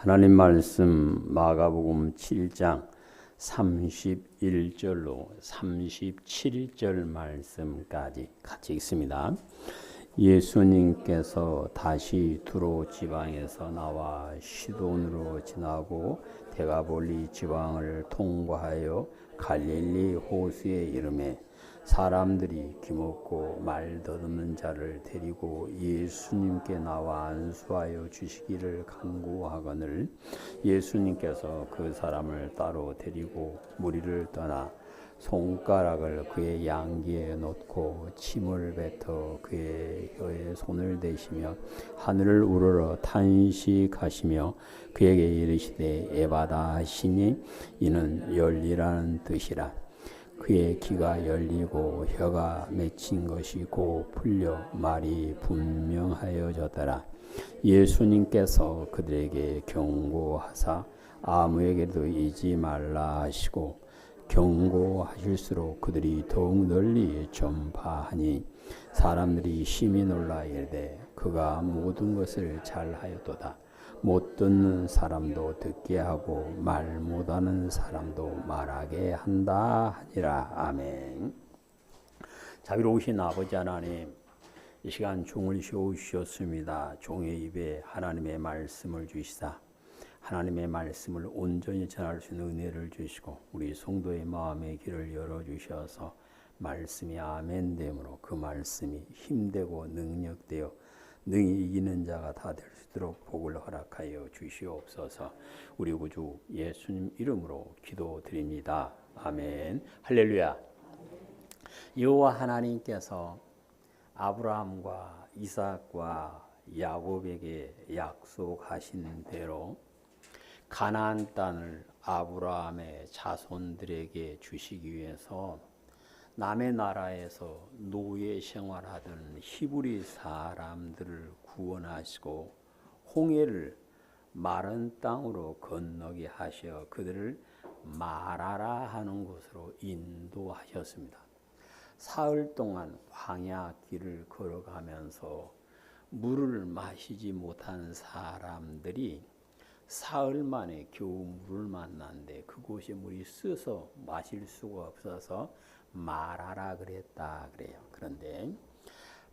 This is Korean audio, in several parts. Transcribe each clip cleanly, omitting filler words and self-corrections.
하나님 말씀 마가복음 7장 31절로 37절 말씀까지 같이 읽습니다. 예수님께서 다시 두로 지방에서 나와 시돈으로 지나고 데가볼리 지방을 통과하여 갈릴리 호수에 이르매 사람들이 기먹고 말 더듬는 자를 데리고 예수님께 나와 안수하여 주시기를 간구하거늘 예수님께서 그 사람을 따로 데리고 무리를 떠나 손가락을 그의 양귀에 놓고 침을 뱉어 그의 혀에 손을 대시며 하늘을 우러러 탄식하시며 그에게 이르시되 에바다 하시니 이는 열리라는 뜻이라. 그의 귀가 열리고 혀가 맺힌 것이 곧 풀려 말이 분명하여졌더라. 예수님께서 그들에게 경고하사 아무에게도 이지 말라 하시고 경고하실수록 그들이 더욱 널리 전파하니 사람들이 심히 놀라 이르되 그가 모든 것을 잘하였도다. 못 듣는 사람도 듣게 하고 말 못하는 사람도 말하게 한다 하니라. 아멘. 자비로우신 아버지 하나님, 이 시간 종을 쉬어주셨습니다. 종의 입에 하나님의 말씀을 주시사 하나님의 말씀을 온전히 전할 수 있는 은혜를 주시고 우리 성도의 마음의 길을 열어주셔서 말씀이 아멘 되므로 그 말씀이 힘되고 능력되어 능히 이기는 자가 다 될 수 있도록 복을 허락하여 주시옵소서. 우리 구주 예수님 이름으로 기도드립니다. 아멘. 할렐루야. 여호와 하나님께서 아브라함과 이삭과 야곱에게 약속하신 대로 가나안 땅을 아브라함의 자손들에게 주시기 위해서 남의 나라에서 노예 생활하던 히브리 사람들을 구원하시고 홍해를 마른 땅으로 건너게 하셔 그들을 마라라 하는 곳으로 인도하셨습니다. 사흘 동안 광야 길을 걸어가면서 물을 마시지 못한 사람들이 사흘 만에 겨우 물을 만났는데 그곳에 물이 쓰서 마실 수가 없어서 마라라 그랬다 그래요. 그런데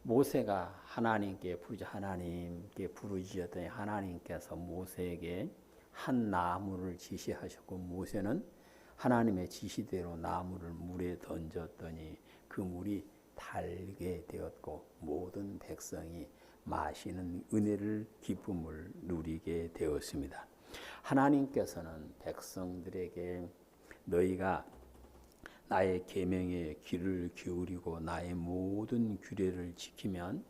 모세가 하나님께 부르짖었더니 하나님께서 모세에게 한 나무를 지시하셨고 모세는 하나님의 지시대로 나무를 물에 던졌더니 그 물이 달게 되었고 모든 백성이 마시는 은혜를 기쁨을 누리게 되었습니다. 하나님께서는 백성들에게 너희가 나의 계명에 귀를 기울이고 나의 모든 규례를 지키면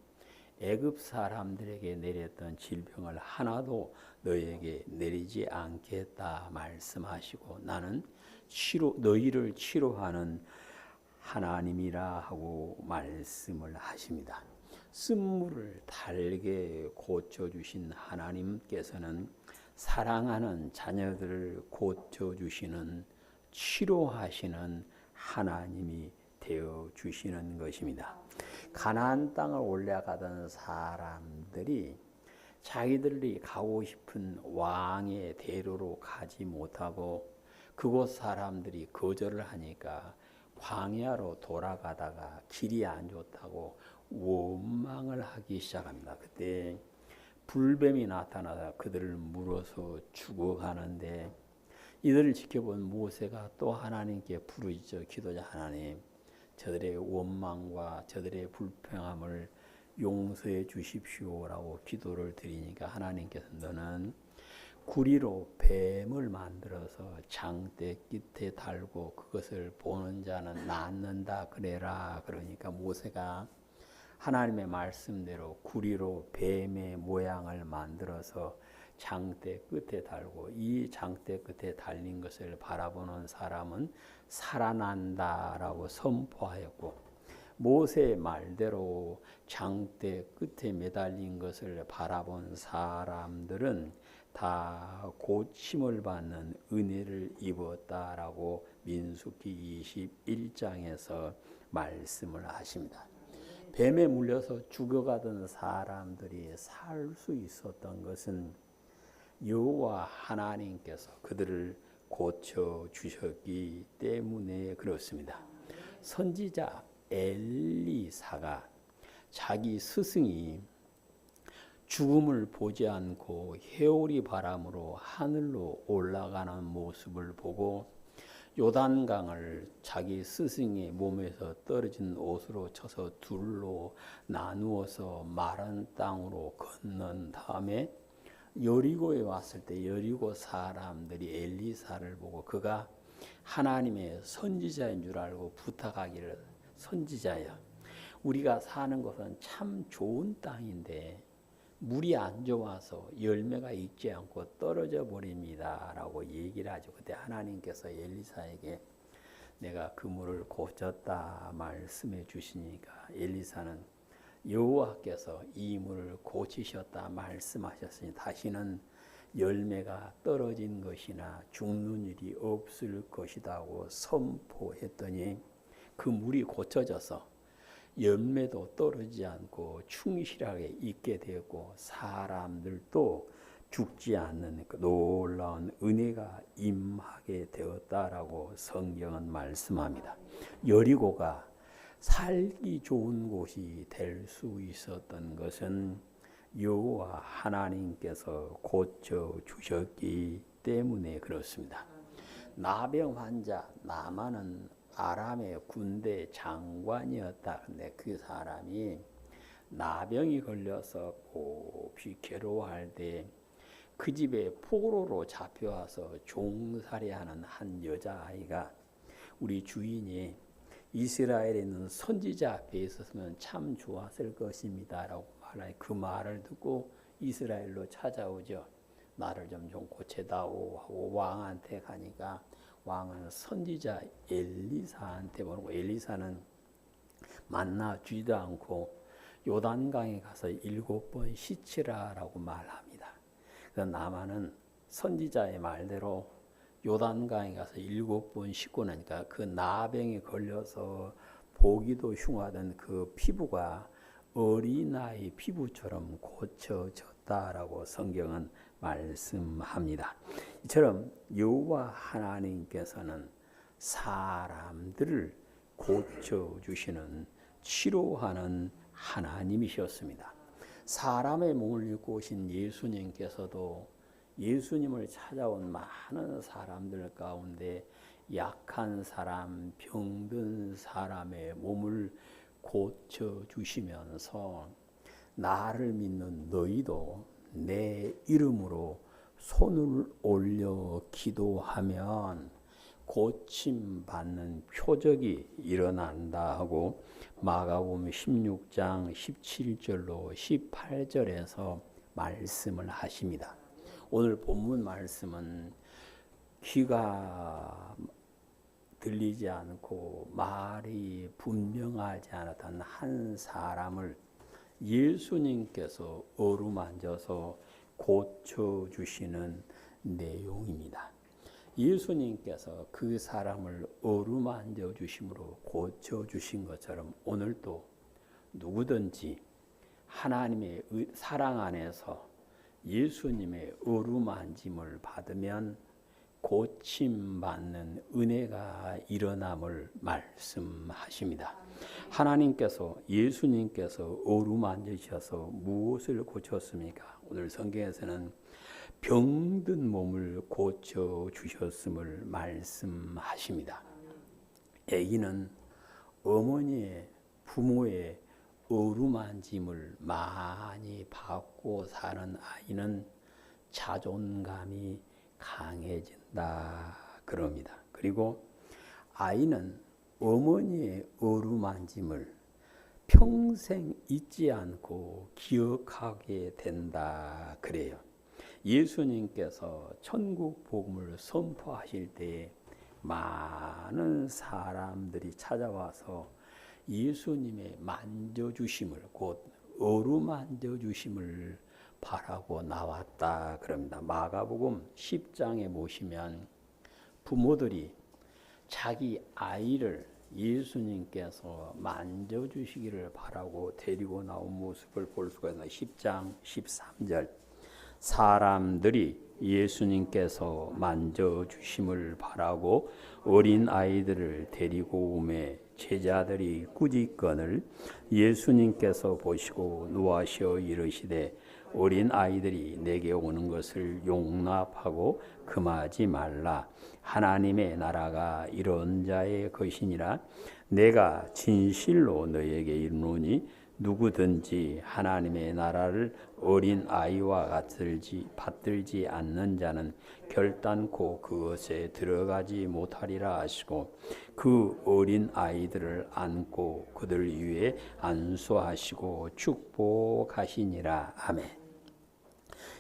애굽 사람들에게 내렸던 질병을 하나도 너희에게 내리지 않겠다 말씀하시고 나는 너희를 치료하는 하나님이라 하고 말씀을 하십니다. 쓴물을 달게 고쳐주신 하나님께서는 사랑하는 자녀들을 고쳐주시는 치료하시는 하나님이 되어주시는 것입니다. 가나안 땅을 올라가던 사람들이 자기들이 가고 싶은 왕의 대로로 가지 못하고 그곳 사람들이 거절을 하니까 광야로 돌아가다가 길이 안 좋다고 원망을 하기 시작합니다. 그때 불뱀이 나타나서 그들을 물어서 죽어가는데 이들을 지켜본 모세가 또 하나님께 부르짖어 기도자 하나님 저들의 원망과 저들의 불평함을 용서해 주십시오라고 기도를 드리니까 하나님께서 너는 구리로 뱀을 만들어서 장대 끝에 달고 그것을 보는 자는 낫는다 그래라. 그러니까 모세가 하나님의 말씀대로 구리로 뱀의 모양을 만들어서 장대 끝에 달고 이 장대 끝에 달린 것을 바라보는 사람은 살아난다라고 선포하였고 모세의 말대로 장대 끝에 매달린 것을 바라본 사람들은 다 고침을 받는 은혜를 입었다라고 민수기 21장에서 말씀을 하십니다. 뱀에 물려서 죽어가던 사람들이 살 수 있었던 것은 여호와 하나님께서 그들을 고쳐 주셨기 때문에 그렇습니다. 선지자 엘리사가 자기 스승이 죽음을 보지 않고 회오리 바람으로 하늘로 올라가는 모습을 보고 요단강을 자기 스승의 몸에서 떨어진 옷으로 쳐서 둘로 나누어서 마른 땅으로 건넌 다음에 여리고에 왔을 때 여리고 사람들이 엘리사를 보고 그가 하나님의 선지자인 줄 알고 부탁하기를, 선지자야, 우리가 사는 곳은 참 좋은 땅인데 물이 안 좋아서 열매가 익지 않고 떨어져 버립니다 라고 얘기를 하죠. 그때 하나님께서 엘리사에게 내가 그 물을 고쳤다 말씀해 주시니까 엘리사는 여호와께서 이 물을 고치셨다 말씀하셨으니 다시는 열매가 떨어진 것이나 죽는 일이 없을 것이라고 선포했더니 그 물이 고쳐져서 열매도 떨어지지 않고 충실하게 있게 되었고 사람들도 죽지 않는 그 놀라운 은혜가 임하게 되었다라고 성경은 말씀합니다. 여리고가 살기 좋은 곳이 될 수 있었던 것은 여호와 하나님께서 고쳐 주셨기 때문에 그렇습니다. 나병 환자 나만은 아람의 군대 장관이었다. 근데 그 사람이 나병이 걸려서 몹시 괴로워할 때 그 집에 포로로 잡혀와서 종살이하는 한 여자아이가 우리 주인이 이스라엘에 있는 선지자 앞에 있었으면 참 좋았을 것입니다 라고 말하니 그 말을 듣고 이스라엘로 찾아오죠. 나를 좀 고쳐다오 하고 왕한테 가니까 왕은 선지자 엘리사한테 보내고 엘리사는 만나주지도 않고 요단강에 가서 7번 씻으라라고 말합니다. 그래서 나만은 선지자의 말대로 요단강에 가서 7번 씻고 나니까 그 나병에 걸려서 보기도 흉하던 그 피부가 어린아이 피부처럼 고쳐졌다라고 성경은 말씀합니다. 이처럼 여호와 하나님께서는 사람들을 고쳐주시는 치료하는 하나님이셨습니다. 사람의 몸을 입고 오신 예수님께서도 예수님을 찾아온 많은 사람들 가운데 약한 사람, 병든 사람의 몸을 고쳐주시면서 나를 믿는 너희도 내 이름으로 손을 올려 기도하면 고침받는 표적이 일어난다 하고 마가복음 16장 17절로 18절에서 말씀을 하십니다. 오늘 본문 말씀은 귀가 들리지 않고 말이 분명하지 않았던 한 사람을 예수님께서 어루만져서 고쳐주시는 내용입니다. 예수님께서 그 사람을 어루만져 주심으로 고쳐주신 것처럼 오늘도 누구든지 하나님의 사랑 안에서 예수님의 어루만짐을 받으면 고침받는 은혜가 일어남을 말씀하십니다. 하나님께서 예수님께서 어루만지셔서 무엇을 고쳤습니까? 오늘 성경에서는 병든 몸을 고쳐주셨음을 말씀하십니다. 아기는 어머니의 부모의 어루만짐을 많이 받고 사는 아이는 자존감이 강해진다 그럽니다. 그리고 아이는 어머니의 어루만짐을 평생 잊지 않고 기억하게 된다 그래요. 예수님께서 천국 복음을 선포하실 때 많은 사람들이 찾아와서 예수님의 만져주심을 곧 어루만져주심을 바라고 나왔다 그럽니다. 마가복음 10장에 보시면 부모들이 자기 아이를 예수님께서 만져주시기를 바라고 데리고 나온 모습을 볼 수가 있는 10장 13절 사람들이 예수님께서 만져주심을 바라고 어린 아이들을 데리고 오매 제자들이 꾸짖건을 예수님께서 보시고 노하시어 이르시되 어린 아이들이 내게 오는 것을 용납하고 금하지 말라. 하나님의 나라가 이런 자의 것이니라. 내가 진실로 너에게 이르노니 누구든지 하나님의 나라를 어린 아이와 받들지 않는 자는 결단코 그것에 들어가지 못하리라 하시고 그 어린 아이들을 안고 그들 위에 안수하시고 축복하시니라. 아멘.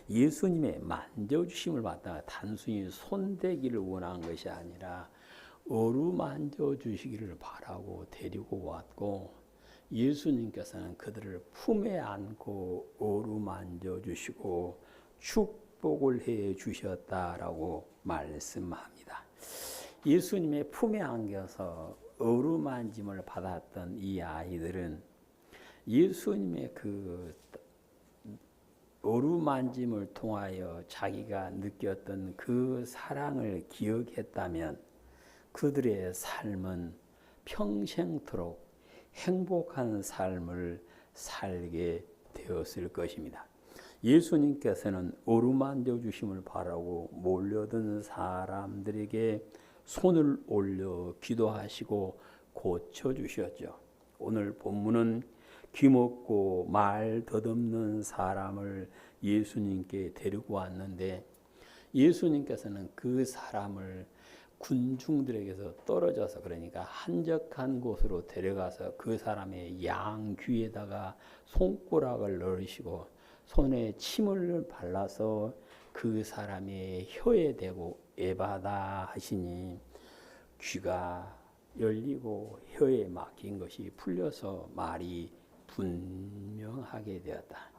예수님의 만져주심을 받다가 단순히 손대기를 원한 것이 아니라 어루만져 주시기를 바라고 데리고 왔고 예수님께서는 그들을 품에 안고 어루만져 주시고 축복을 해 주셨다라고 말씀합니다. 예수님의 품에 안겨서 어루만짐을 받았던 이 아이들은 예수님의 그 어루만짐을 통하여 자기가 느꼈던 그 사랑을 기억했다면 그들의 삶은 평생토록 행복한 삶을 살게 되었을 것입니다. 예수님께서는 어루만져 주심을 바라고 몰려든 사람들에게 손을 올려 기도하시고 고쳐주셨죠. 오늘 본문은 귀먹고 말 더듬는 사람을 예수님께 데리고 왔는데 예수님께서는 그 사람을 군중들에게서 떨어져서 그러니까 한적한 곳으로 데려가서 그 사람의 양 귀에다가 손가락을 넣으시고 손에 침을 발라서 그 사람의 혀에 대고 에바다 하시니 귀가 열리고 혀에 막힌 것이 풀려서 말이 분명하게 되었다.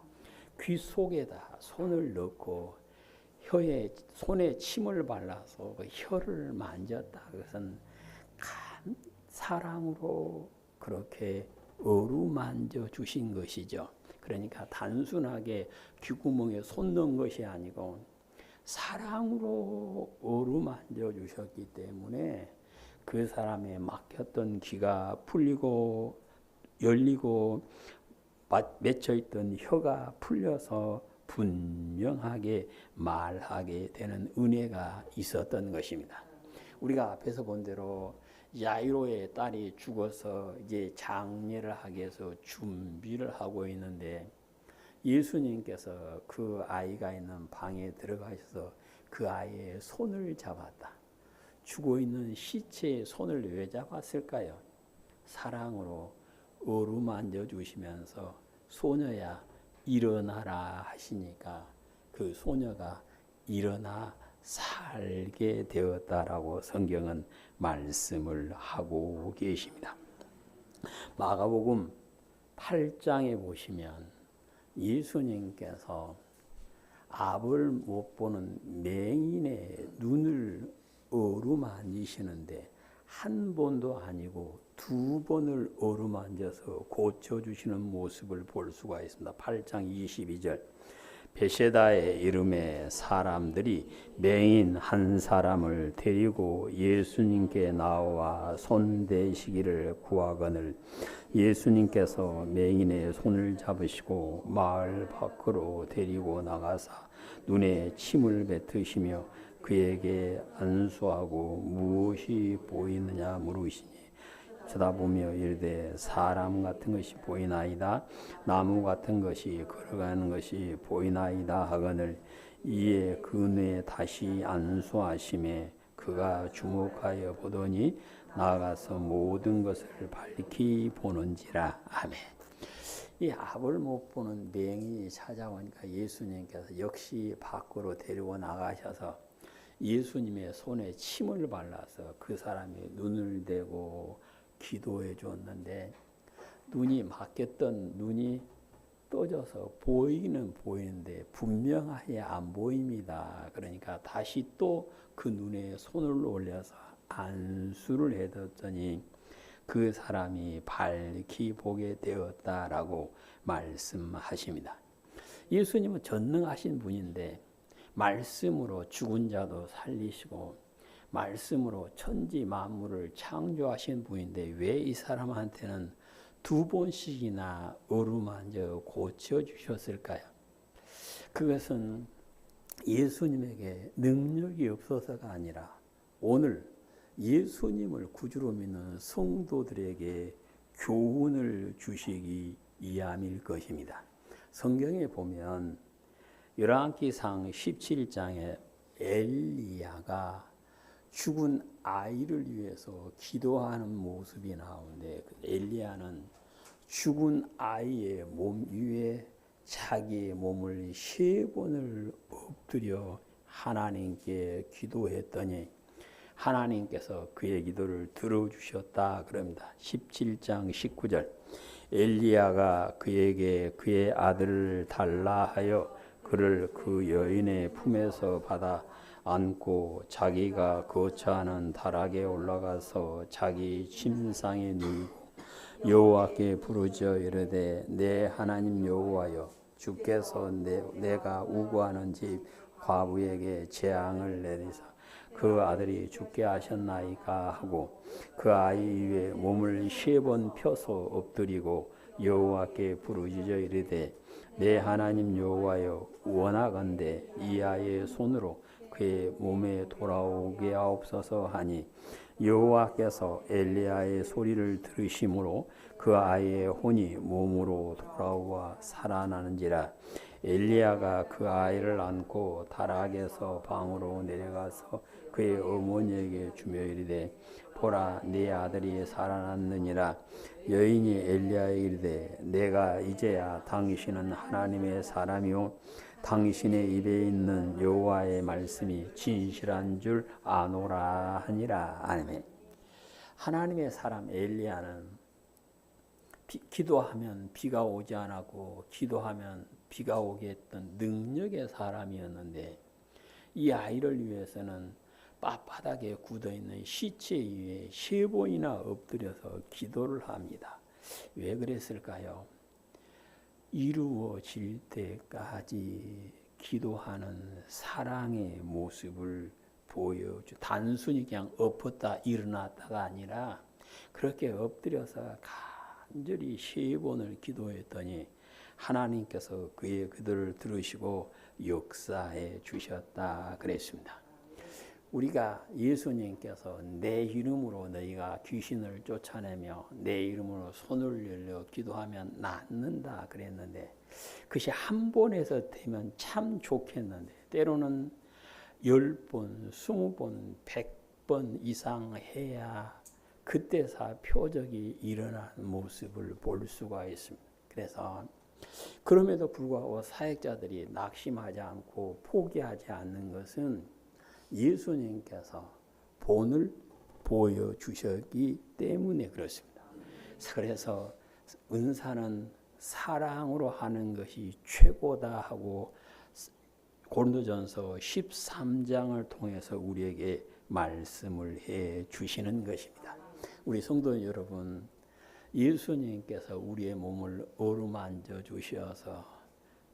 귀 속에다 손을 넣고 손에 침을 발라서 그 혀를 만졌다. 그것은 간 사랑으로 그렇게 어루만져 주신 것이죠. 그러니까 단순하게 귓구멍에 손 넣은 것이 아니고 사랑으로 어루만져 주셨기 때문에 그 사람의 막혔던 귀가 풀리고 열리고 맺혀있던 혀가 풀려서 분명하게 말하게 되는 은혜가 있었던 것입니다. 우리가 앞에서 본 대로 야이로의 딸이 죽어서 이제 장례를 하기 위해서 준비를 하고 있는데 예수님께서 그 아이가 있는 방에 들어가셔서 그 아이의 손을 잡았다. 죽어 있는 시체의 손을 왜 잡았을까요? 사랑으로 어루만져 주시면서 소녀야 일어나라 하시니까 그 소녀가 일어나 살게 되었다라고 성경은 말씀을 하고 계십니다. 마가복음 8장에 보시면 예수님께서 앞을 못 보는 맹인의 눈을 어루만지시는데 한 번도 아니고 두 번을 어루만져서 고쳐주시는 모습을 볼 수가 있습니다. 8장 22절 베세다의 이름에 사람들이 맹인 한 사람을 데리고 예수님께 나와 손대시기를 구하거늘 예수님께서 맹인의 손을 잡으시고 마을 밖으로 데리고 나가사 눈에 침을 뱉으시며 그에게 안수하고 무엇이 보이느냐 물으시니 쳐다보며 이르되 사람 같은 것이 보이나이다. 나무 같은 것이 걸어가는 것이 보이나이다 하거늘 이에 그 뇌에 다시 안수하심에 그가 주목하여 보더니 나아가서 모든 것을 밝히 보는지라. 아멘. 이 앞을 못 보는 맹인이 찾아오니까 예수님께서 역시 밖으로 데리고 나가셔서 예수님의 손에 침을 발라서 그 사람이 눈을 대고 기도해 줬는데 눈이 막혔던 눈이 떠져서 보이는 보이는데 분명하게 안 보입니다. 그러니까 다시 또 그 눈에 손을 올려서 안수를 해뒀더니 그 사람이 밝히 보게 되었다라고 말씀하십니다. 예수님은 전능하신 분인데 말씀으로 죽은 자도 살리시고 말씀으로 천지 만물을 창조하신 분인데 왜 이 사람한테는 2번씩이나 어루만져 고쳐주셨을까요? 그것은 예수님에게 능력이 없어서가 아니라 오늘 예수님을 구주로 믿는 성도들에게 교훈을 주시기 위함일 것입니다. 성경에 보면 열왕기상 17장에 엘리야가 죽은 아이를 위해서 기도하는 모습이 나오는데 엘리야는 죽은 아이의 몸 위에 자기의 몸을 3번을 엎드려 하나님께 기도했더니 하나님께서 그의 기도를 들어주셨다 그럽니다. 17장 19절 엘리야가 그에게 그의 아들을 달라 하여 그를 그 여인의 품에서 받아 안고 자기가 거처하는 다락에 올라가서 자기 침상에 누이고 여호와께 부르짖어 이르되 내 하나님 여호와여 주께서 내가 우고하는 집 과부에게 재앙을 내리사 그 아들이 죽게 하셨나이까 하고 그 아이 위에 몸을 3번 펴서 엎드리고 여호와께 부르짖어 이르되 내 하나님 여호와여 원하건대 이 아이의 손으로 그의 몸에 돌아오게 하옵소서 하니 여호와께서 엘리야의 소리를 들으심으로 그 아이의 혼이 몸으로 돌아와 살아나는지라. 엘리야가 그 아이를 안고 다락에서 방으로 내려가서 그의 어머니에게 주며 이르되 보라 네 아들이 살아났느니라. 여인이 엘리야에게 이르되 내가 이제야 당신은 하나님의 사람이요 당신의 입에 있는 여호와의 말씀이 진실한 줄 아노라 하니라. 아멘. 하나님의 사람 엘리야는 기도하면 비가 오지 않았고 기도하면 비가 오게 했던 능력의 사람이었는데 이 아이를 위해서는 빳빳하게 굳어있는 시체 위에 3번이나 엎드려서 기도를 합니다. 왜 그랬을까요? 이루어질 때까지 기도하는 사랑의 모습을 보여주. 단순히 그냥 엎었다 일어났다가 아니라 그렇게 엎드려서 간절히 3번을 기도했더니 하나님께서 그의 기도를 들으시고 역사해 주셨다 그랬습니다. 우리가 예수님께서 내 이름으로 너희가 귀신을 쫓아내며 내 이름으로 손을 열려 기도하면 낫는다 그랬는데 그것이 한 번에서 되면 참 좋겠는데 때로는 10번, 20번, 100번 이상 해야 그때서 표적이 일어나는 모습을 볼 수가 있습니다. 그래서 그럼에도 불구하고 사역자들이 낙심하지 않고 포기하지 않는 것은 예수님께서 본을 보여주셨기 때문에 그렇습니다. 그래서 은사는 사랑으로 하는 것이 최고다 하고 고린도전서 13장을 통해서 우리에게 말씀을 해 주시는 것입니다. 우리 성도 여러분, 예수님께서 우리의 몸을 어루만져 주셔서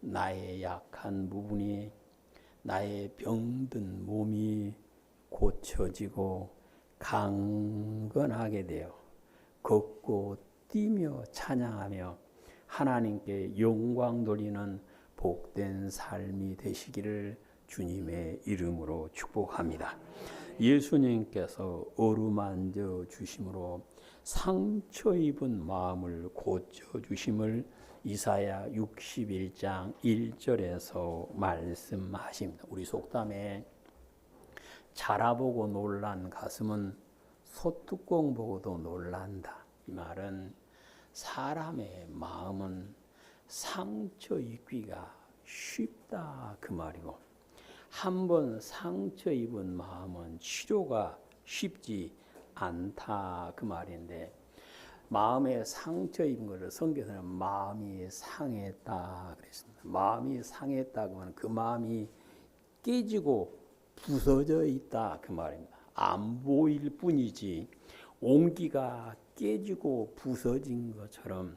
나의 약한 부분이 나의 병든 몸이 고쳐지고 강건하게 되어 걷고 뛰며 찬양하며 하나님께 영광 돌리는 복된 삶이 되시기를 주님의 이름으로 축복합니다. 예수님께서 어루만져 주심으로 상처 입은 마음을 고쳐 주심을 이사야 61장 1절에서 말씀하십니다. 우리 속담에 자라보고 놀란 가슴은 소뚜껑 보고도 놀란다. 이 말은 사람의 마음은 상처 입기가 쉽다 그 말이고 한번 상처 입은 마음은 치료가 쉽지 않다 그 말인데 마음에 상처 입은 것을 성경에서는 마음이 상했다 그랬습니다. 마음이 상했다 그러면 그 마음이 깨지고 부서져 있다 그 말입니다. 안 보일 뿐이지 옹기가 깨지고 부서진 것처럼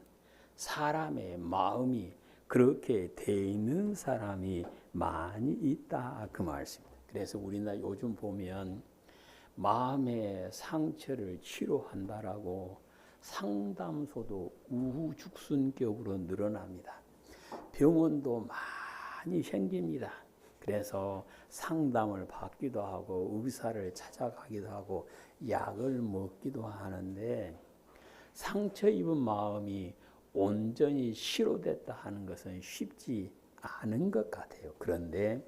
사람의 마음이 그렇게 돼 있는 사람이 많이 있다 그 말씀입니다. 그래서 우리나라 요즘 보면 마음의 상처를 치료한다라고 상담소도 우후죽순격으로 늘어납니다. 병원도 많이 생깁니다. 그래서 상담을 받기도 하고 의사를 찾아가기도 하고 약을 먹기도 하는데 상처 입은 마음이 온전히 치료됐다 하는 것은 쉽지 않은 것 같아요. 그런데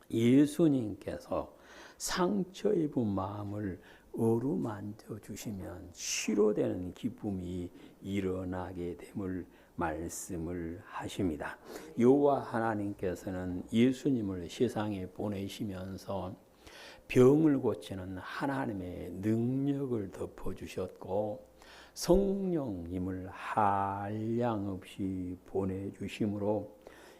예수님께서 상처 입은 마음을 어루만져 주시면 치료되는 기쁨이 일어나게 됨을 말씀을 하십니다. 여호와 하나님께서는 예수님을 세상에 보내시면서 병을 고치는 하나님의 능력을 덮어주셨고 성령님을 한량없이 보내주심으로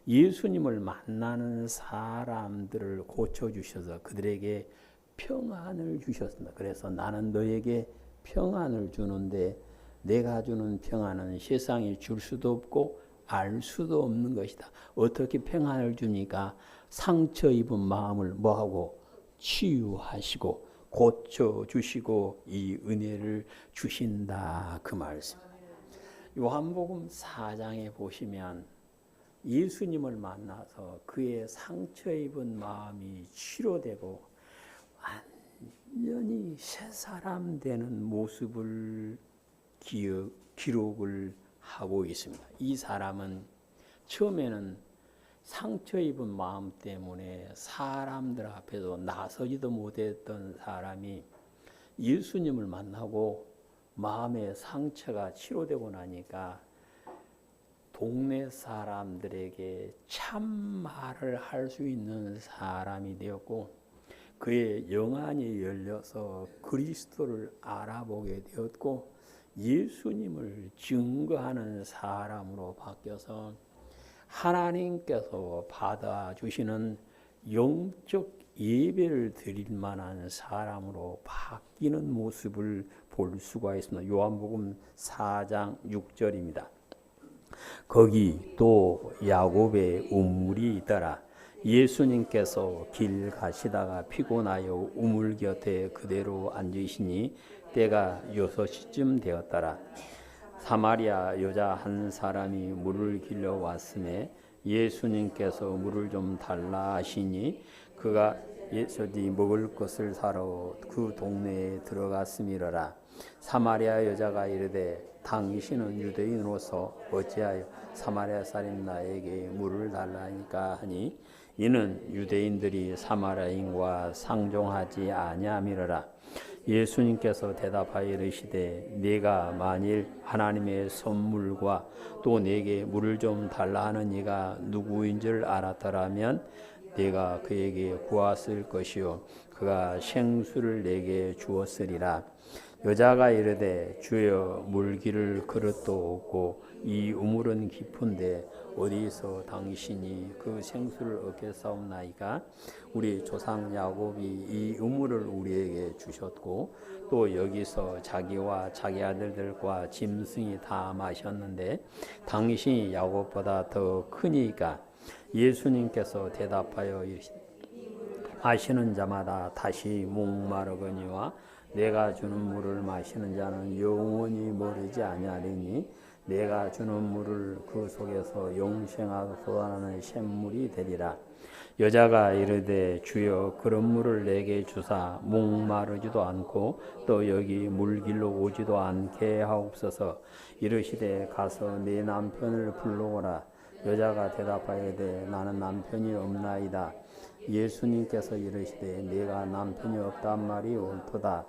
예수님을 만나는 사람들을 고쳐주셔서 그들에게 평안을 주셨습니다. 그래서 나는 너에게 평안을 주는데 내가 주는 평안은 세상이 줄 수도 없고 알 수도 없는 것이다. 어떻게 평안을 주니까 상처 입은 마음을 뭐하고 치유하시고 고쳐주시고 이 은혜를 주신다 그 말씀. 요한복음 4장에 보시면 예수님을 만나서 그의 상처 입은 마음이 치료되고 완전히 새 사람 되는 모습을 기록을 하고 있습니다. 이 사람은 처음에는 상처 입은 마음 때문에 사람들 앞에서 나서지도 못했던 사람이 예수님을 만나고 마음의 상처가 치료되고 나니까 동네 사람들에게 참 말을 할 수 있는 사람이 되었고 그의 영안이 열려서 그리스도를 알아보게 되었고 예수님을 증거하는 사람으로 바뀌어서 하나님께서 받아주시는 영적 예배를 드릴 만한 사람으로 바뀌는 모습을 볼 수가 있습니다. 요한복음 4장 6절입니다. 거기 또 야곱의 우물이 있더라. 예수님께서 길 가시다가 피곤하여 우물 곁에 그대로 앉으시니 때가 6시쯤 되었더라. 사마리아 여자 한 사람이 물을 길러 왔음에 예수님께서 물을 좀 달라 하시니 그가 예수님 먹을 것을 사러 그 동네에 들어갔음이러라. 사마리아 여자가 이르되 당신은 유대인으로서 어찌하여 사마리아 사람 나에게 물을 달라니까 하니 이는 유대인들이 사마리아인과 상종하지 아니함이러라. 예수님께서 대답하여 이르시되 네가 만일 하나님의 선물과 또 내게 물을 좀 달라 하는 이가 누구인 줄 알았더라면 네가 그에게 구했을 것이요 그가 생수를 내게 주었으리라. 여자가 이르되 주여 물기를 그릇도 없고 이 우물은 깊은데 어디서 당신이 그 생수를 얻겠사옵나이까? 우리 조상 야곱이 이 우물을 우리에게 주셨고 또 여기서 자기와 자기 아들들과 짐승이 다 마셨는데 당신이 야곱보다 더 크니까. 예수님께서 대답하여 이르시되 마시는 자마다 다시 목마르거니와 내가 주는 물을 마시는 자는 영원히 머르지 아니하리니 내가 주는 물을 그 속에서 영생하고 솟아나는 샘물이 되리라. 여자가 이르되 주여 그런 물을 내게 주사 목마르지도 않고 또 여기 물길로 오지도 않게 하옵소서. 이르시되 가서 네 남편을 불러오라. 여자가 대답하여되 나는 남편이 없나이다. 예수님께서 이르시되 네가 남편이 없단 말이 옳도다.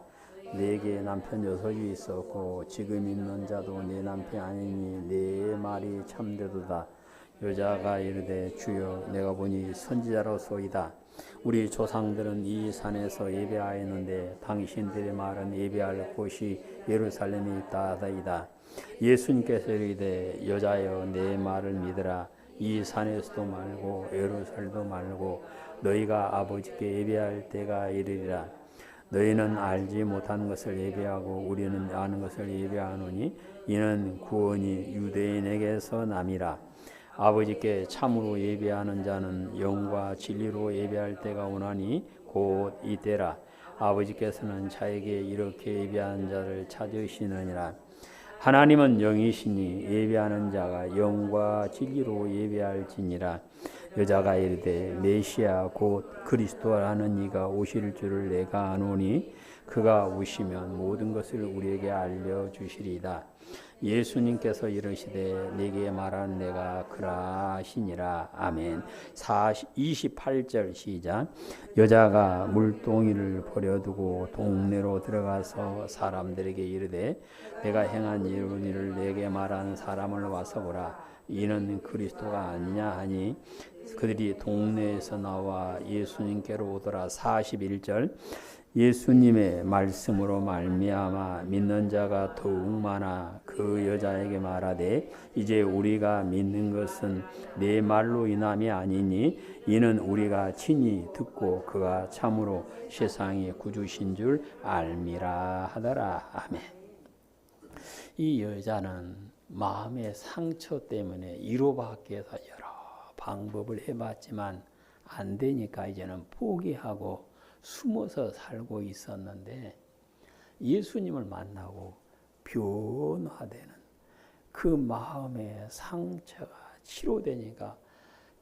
내게 남편 6이 있었고 지금 있는 자도 네 남편이 아니니 네 말이 참되도다. 여자가 이르되 주여 내가 보니 선지자로소이다. 우리 조상들은 이 산에서 예배하였는데 당신들의 말은 예배할 곳이 예루살렘에 있다 하다이다. 예수님께서 이르되 여자여 내 말을 믿으라. 이 산에서도 말고 예루살렘도 말고 너희가 아버지께 예배할 때가 이르리라. 너희는 알지 못하는 것을 예배하고 우리는 아는 것을 예배하노니 이는 구원이 유대인에게서 남이라. 아버지께 참으로 예배하는 자는 영과 진리로 예배할 때가 오나니 곧 이때라. 아버지께서는 자에게 이렇게 예배하는 자를 찾으시느니라. 하나님은 영이시니 예배하는 자가 영과 진리로 예배할지니라. 여자가 이르되 메시아 곧 그리스도라는 이가 오실 줄을 내가 아노니 그가 오시면 모든 것을 우리에게 알려주시리이다. 예수님께서 이르시되 내게 말한 내가 그라 하시니라. 아멘. 28절 시작. 여자가 물동이를 버려두고 동네로 들어가서 사람들에게 이르되 내가 행한 이런 일을 내게 말하는 사람을 와서 보라. 이는 그리스도가 아니냐 하니 그들이 동네에서 나와 예수님께로 오더라. 41절. 예수님의 말씀으로 말미암아 믿는 자가 더욱 많아 그 여자에게 말하되 이제 우리가 믿는 것은 내 말로 인함이 아니니 이는 우리가 친히 듣고 그가 참으로 세상의 구주신 줄 알미라 하더라. 아멘. 이 여자는 마음의 상처 때문에 위로받기 위해서 여러 방법을 해봤지만 안 되니까 이제는 포기하고 숨어서 살고 있었는데 예수님을 만나고 변화되는 그 마음의 상처가 치료되니까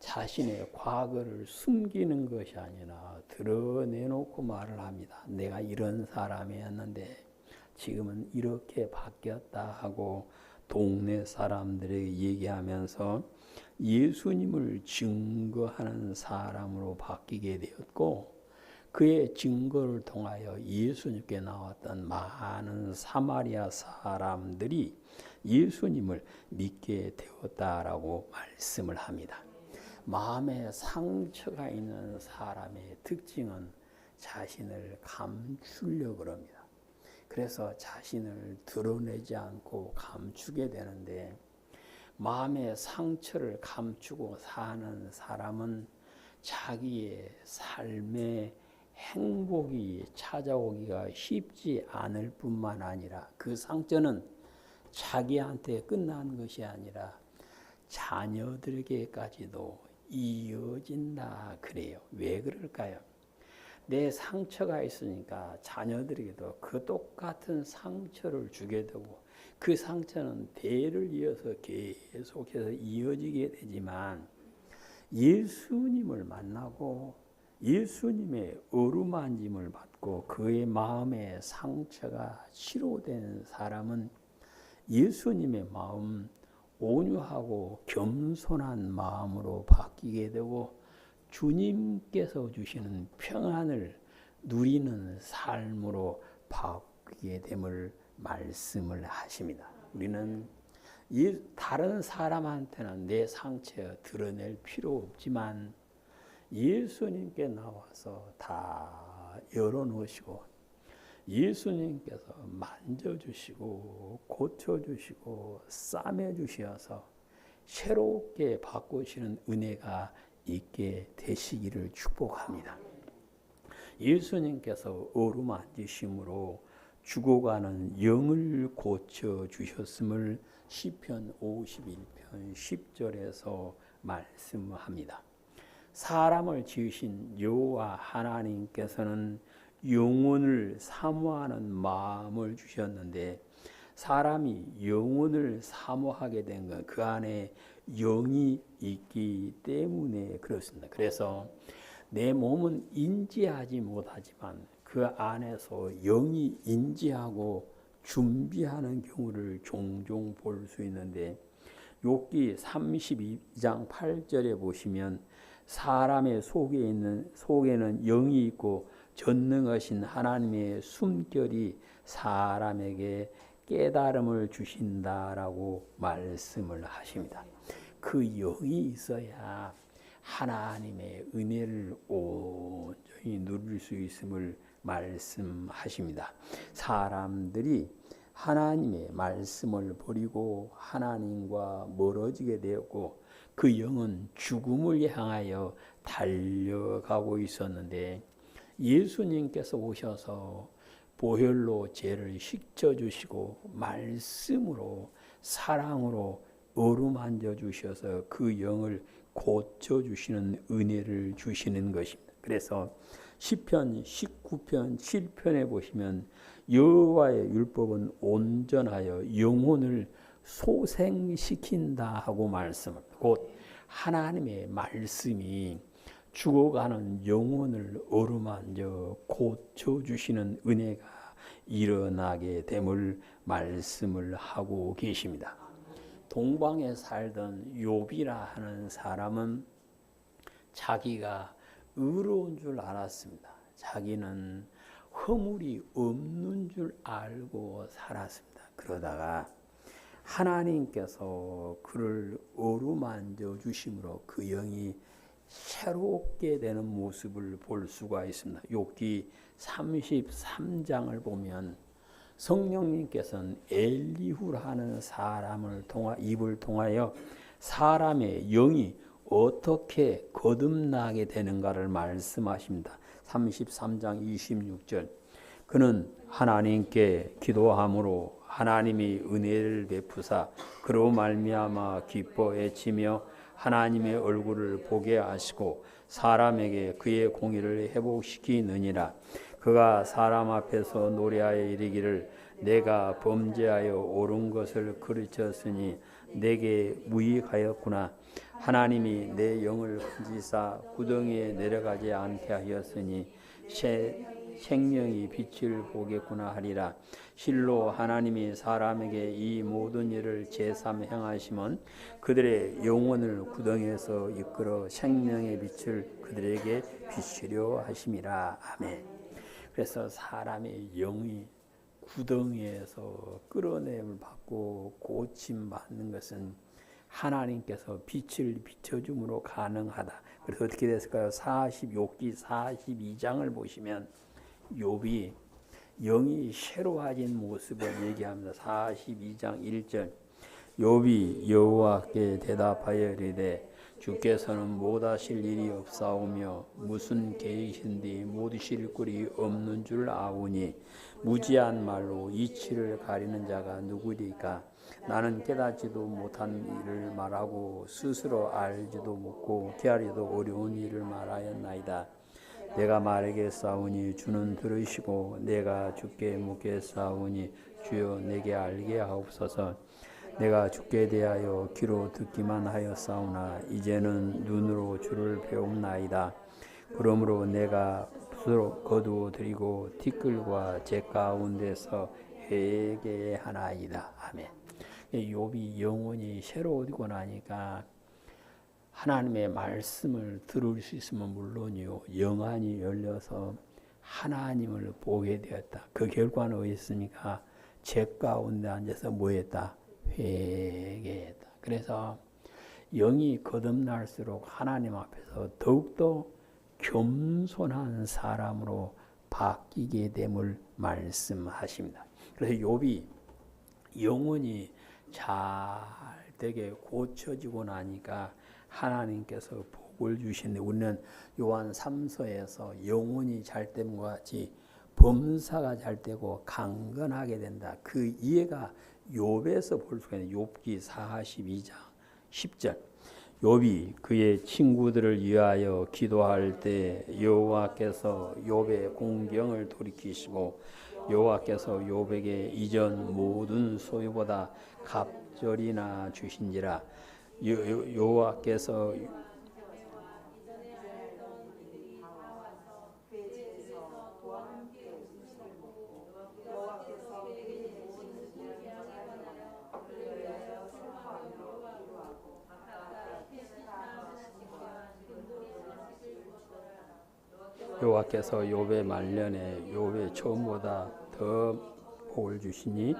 자신의 과거를 숨기는 것이 아니라 드러내놓고 말을 합니다. 내가 이런 사람이었는데 지금은 이렇게 바뀌었다 하고 동네 사람들에게 얘기하면서 예수님을 증거하는 사람으로 바뀌게 되었고 그의 증거를 통하여 예수님께 나왔던 많은 사마리아 사람들이 예수님을 믿게 되었다라고 말씀을 합니다. 마음에 상처가 있는 사람의 특징은 자신을 감추려고 합니다. 그래서 자신을 드러내지 않고 감추게 되는데 마음의 상처를 감추고 사는 사람은 자기의 삶의 행복이 찾아오기가 쉽지 않을 뿐만 아니라 그 상처는 자기한테 끝나는 것이 아니라 자녀들에게까지도 이어진다 그래요. 왜 그럴까요? 내 상처가 있으니까 자녀들에게도 그 똑같은 상처를 주게 되고 그 상처는 대를 이어서 계속해서 이어지게 되지만 예수님을 만나고 예수님의 어루만짐을 받고 그의 마음의 상처가 치료된 사람은 예수님의 마음, 온유하고 겸손한 마음으로 바뀌게 되고 주님께서 주시는 평안을 누리는 삶으로 바뀌게 됨을 말씀을 하십니다. 우리는 다른 사람한테는 내 상처 드러낼 필요 없지만 예수님께 나와서 다 열어놓으시고 예수님께서 만져주시고 고쳐주시고 싸매주셔서 새롭게 바꾸시는 은혜가 있게 되시기를 축복합니다. 예수님께서 어루만지심으로 죽어가는 영을 고쳐주셨음을 시편 51편 10절에서 말씀합니다. 사람을 지으신 여호와 하나님께서는 영혼을 사모하는 마음을 주셨는데 사람이 영혼을 사모하게 된 건 그 안에 영이 있기 때문에 그렇습니다. 그래서 내 몸은 인지하지 못하지만 그 안에서 영이 인지하고 준비하는 경우를 종종 볼 수 있는데 욥기 32장 8절에 보시면 사람의 속에는 영이 있고 전능하신 하나님의 숨결이 사람에게 깨달음을 주신다라고 말씀을 하십니다. 그 영이 있어야 하나님의 은혜를 온전히 누릴 수 있음을 말씀하십니다. 사람들이 하나님의 말씀을 버리고 하나님과 멀어지게 되었고 그 영은 죽음을 향하여 달려가고 있었는데 예수님께서 오셔서 보혈로 죄를 씻겨주시고 말씀으로 사랑으로 어루만져 주셔서 그 영을 고쳐 주시는 은혜를 주시는 것입니다. 그래서 시편 19편 7편에 보시면 여호와의 율법은 온전하여 영혼을 소생시킨다 하고 말씀합니다. 곧 하나님의 말씀이 죽어가는 영혼을 어루만져 고쳐주시는 은혜가 일어나게 됨을 말씀을 하고 계십니다. 동방에 살던 욥이라 하는 사람은 자기가 의로운 줄 알았습니다. 자기는 허물이 없는 줄 알고 살았습니다. 그러다가 하나님께서 그를 어루만져 주심으로 그 영이 새롭게 되는 모습을 볼 수가 있습니다. 욥기 33장을 보면 성령님께서는 엘리후라는 사람을 입을 통하여 사람의 영이 어떻게 거듭나게 되는가를 말씀하십니다. 33장 26절 그는 하나님께 기도함으로 하나님이 은혜를 베푸사 그로 말미암아 기뻐해치며 하나님의 얼굴을 보게 하시고 사람에게 그의 공의를 회복시키느니라. 그가 사람 앞에서 노래하여 이르기를 내가 범죄하여 옳은 것을 가르쳤으니 내게 무익하였구나. 하나님이 내 영을 건지사 구덩이에 내려가지 않게 하였으니 생명이 빛을 보겠구나 하리라. 실로 하나님이 사람에게 이 모든 일을 제삼 행하시면 그들의 영혼을 구덩이에서 이끌어 생명의 빛을 그들에게 비추려 하심이라. 아멘. 그래서 사람의 영이 구덩이에서 끌어내림을 받고 고침 받는 것은 하나님께서 빛을 비춰줌으로 가능하다. 그래서 어떻게 됐을까요? 욥기 42장을 보시면 욥이 영이 새로워진 모습을 얘기합니다. 42장 1절 욥이 여호와께 대답하여 이르되 주께서는 못하실 일이 없사오며 무슨 계획이신지 못이실 꼴이 없는 줄 아오니 무지한 말로 이치를 가리는 자가 누구리까? 나는 깨닫지도 못한 일을 말하고 스스로 알지도 못고 깨알이도 어려운 일을 말하였나이다. 내가 말하겠사오니 주는 들으시고 내가 주께 묻겠사오니 주여 내게 알게 하옵소서. 내가 주께 대하여 귀로 듣기만 하였사오나 이제는 눈으로 주를 배움나이다. 그러므로 내가 붓으로 거두어 드리고 티끌과 재 가운데서 회개하나이다. 아멘. 욥이 영혼이 새로워지고 나니까 하나님의 말씀을 들을 수 있으면 물론이요 영안이 열려서 하나님을 보게 되었다. 그 결과는 어디였습니까? 재 가운데 앉아서 뭐했다? 회개했다. 그래서 영이 거듭날수록 하나님 앞에서 더욱더 겸손한 사람으로 바뀌게 됨을 말씀하십니다. 그래서 욥이 영혼이 잘 되게 고쳐지고 나니까 하나님께서 복을 주시는데 우리는 요한 3서에서 영혼이 잘 됨과 같이 범사가 잘 되고 강건하게 된다. 그 이해가 욥에서 볼 수가 있는 욥기 42장 10절 욥이 그의 친구들을 위하여 기도할 때 여호와께서 욥의 공경을 돌이키시고 여호와께서 욥에게 이전 모든 소유보다 갑절이나 주신지라. 여호와께서 여호와께서 욥의 말년에 욥의 처음보다 더 복을 주시니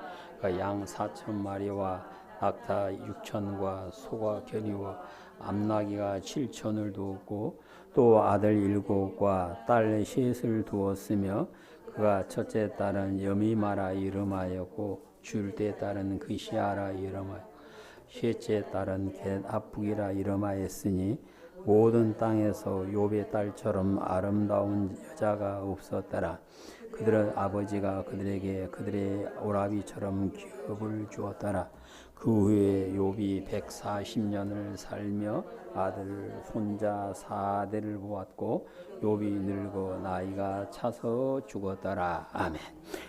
양 4,000마리와 낙타 6,000과 소가 견이와 암나귀가 7,000을 두었고 또 아들 7과 딸 3을 두었으며 그가 첫째 딸은 여미마라 이름하였고 줄대 딸은 그시아라 이름하였고 셋째 딸은 겟아프기라 이름하였으니 모든 땅에서 욥의 딸처럼 아름다운 여자가 없었더라. 그들의 아버지가 그들에게 그들의 오라비처럼 기업을 주었더라. 그 후에 욥이 140년을 살며 아들 손자 4대를 보았고 욥이 늙어 나이가 차서 죽었더라. 아멘.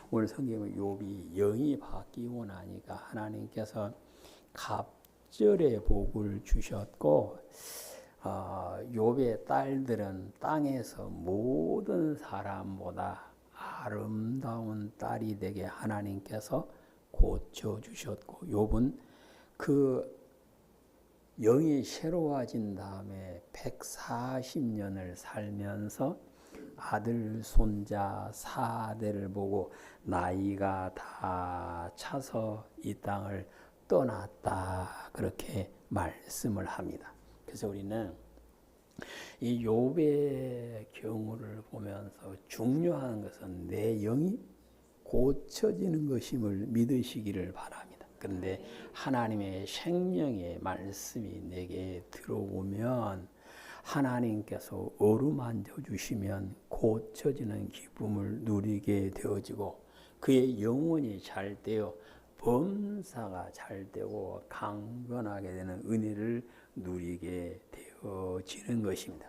오늘 성경은 욥이 영이 바뀌고 나니까 하나님께서 갑절의 복을 주셨고 욥의 딸들은 땅에서 모든 사람보다 아름다운 딸이 되게 하나님께서 고쳐주셨고 욥은 그 영이 새로워진 다음에 140년을 살면서 아들 손자 4대를 보고 나이가 다 차서 이 땅을 떠났다 그렇게 말씀을 합니다. 그래서 우리는 이 욥의 경우를 보면서 중요한 것은 내 영이 고쳐지는 것임을 믿으시기를 바랍니다. 그런데 하나님의 생명의 말씀이 내게 들어오면 하나님께서 어루만져 주시면 고쳐지는 기쁨을 누리게 되어지고 그의 영혼이 잘 되어 범사가 잘 되고 강건하게 되는 은혜를 누리게 되어지는 것입니다.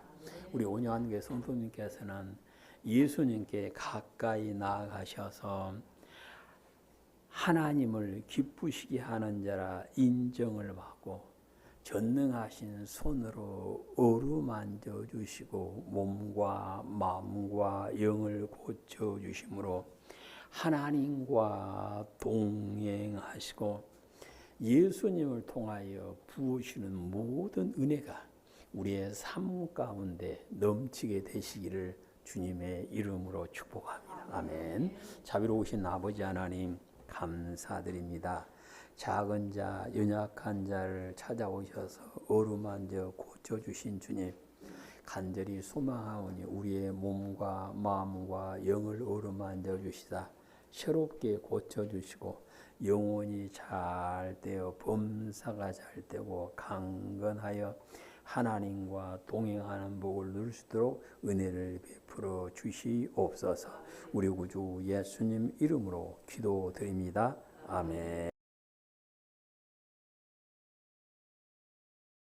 우리 온유한교회 성도님께서는 예수님께 가까이 나아가셔서 하나님을 기쁘시게 하는 자라 인정을 받고 전능하신 손으로 어루만져 주시고 몸과 마음과 영을 고쳐 주심으로 하나님과 동행하시고 예수님을 통하여 부으시는 모든 은혜가 우리의 삶 가운데 넘치게 되시기를 주님의 이름으로 축복합니다. 아멘. 자비로우신 아버지 하나님 감사드립니다. 작은 자, 연약한 자를 찾아오셔서 어루만져 고쳐주신 주님 간절히 소망하오니 우리의 몸과 마음과 영을 어루만져 주시다 새롭게 고쳐주시고 영혼이 잘 되어 범사가 잘 되고 강건하여 하나님과 동행하는 복을 누릴 수 있도록 은혜를 베풀어 주시옵소서. 우리 구주 예수님 이름으로 기도드립니다. 아멘.